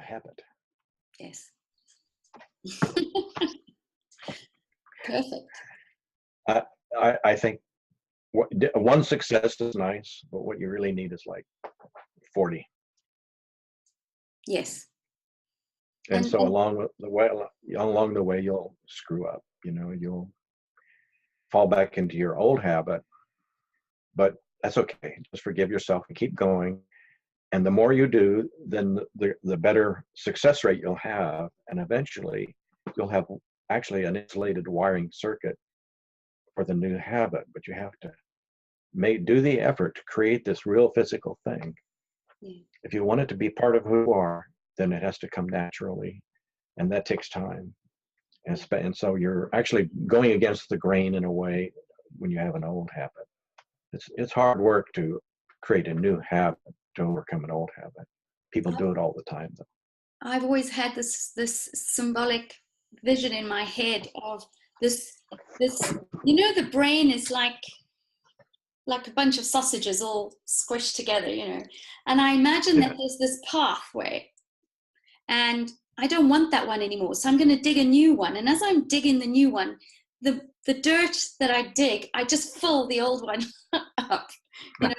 habit. Yes. Perfect. I think one success is nice, but what you really need is like 40. Yes. And so along the way, you'll screw up. You'll fall back into your old habit, but that's okay. Just forgive yourself and keep going. And the more you do, then the better success rate you'll have, and eventually you'll have actually an insulated wiring circuit for the new habit. But you have to do the effort to create this real physical thing. Yeah. If you want it to be part of who you are, then it has to come naturally, and that takes time. And so you're actually going against the grain in a way when you have an old habit. It's hard work to create a new habit to overcome an old habit. People do it all the time, though. I've always had this symbolic vision in my head of this the brain is like a bunch of sausages all squished together, and I imagine that there's this pathway, and I don't want that one anymore, so I'm going to dig a new one. And as I'm digging the new one, the dirt that I dig, I just fill the old one up, and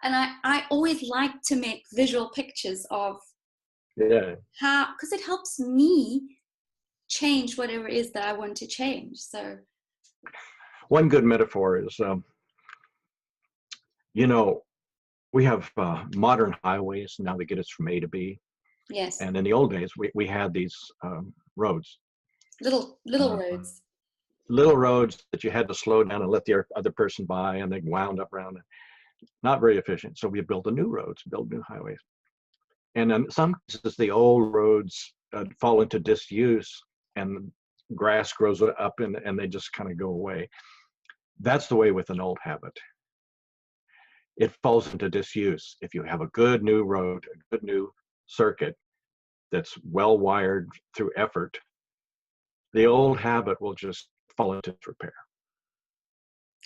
I always like to make visual pictures of how, because it helps me change whatever it is that I want to change. So one good metaphor is we have modern highways now that get us from A to B. Yes. And in the old days, we had these roads. Little roads. Little roads that you had to slow down and let the other person by, and they wound up around it. Not very efficient. So we built new roads, built new highways. And in some cases, the old roads fall into disuse, and grass grows up, and they just kind of go away. That's the way with an old habit. It falls into disuse. If you have a good new road, a good new circuit that's well wired through effort, the old habit will just fall into repair.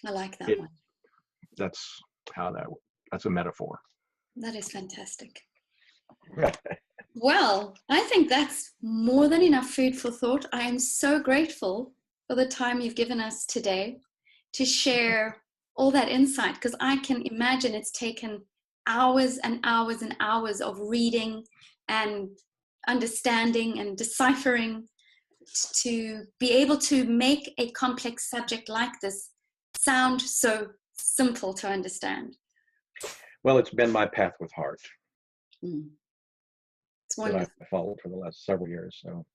I like that one. That's that's a metaphor. That is fantastic. Well, I think that's more than enough food for thought. I am so grateful for the time you've given us today to share all that insight, because I can imagine it's taken hours and hours and hours of reading and understanding and deciphering to be able to make a complex subject like this sound so simple to understand. Well, it's been my path with heart. It's wonderful. That I've followed for the last several years. So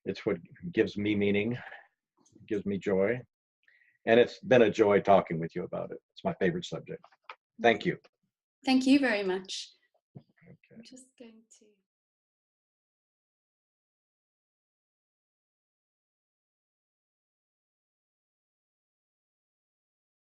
it's what gives me meaning, gives me joy. And it's been a joy talking with you about it. It's my favorite subject. Thank you. Thank you very much. Okay. I'm just going to...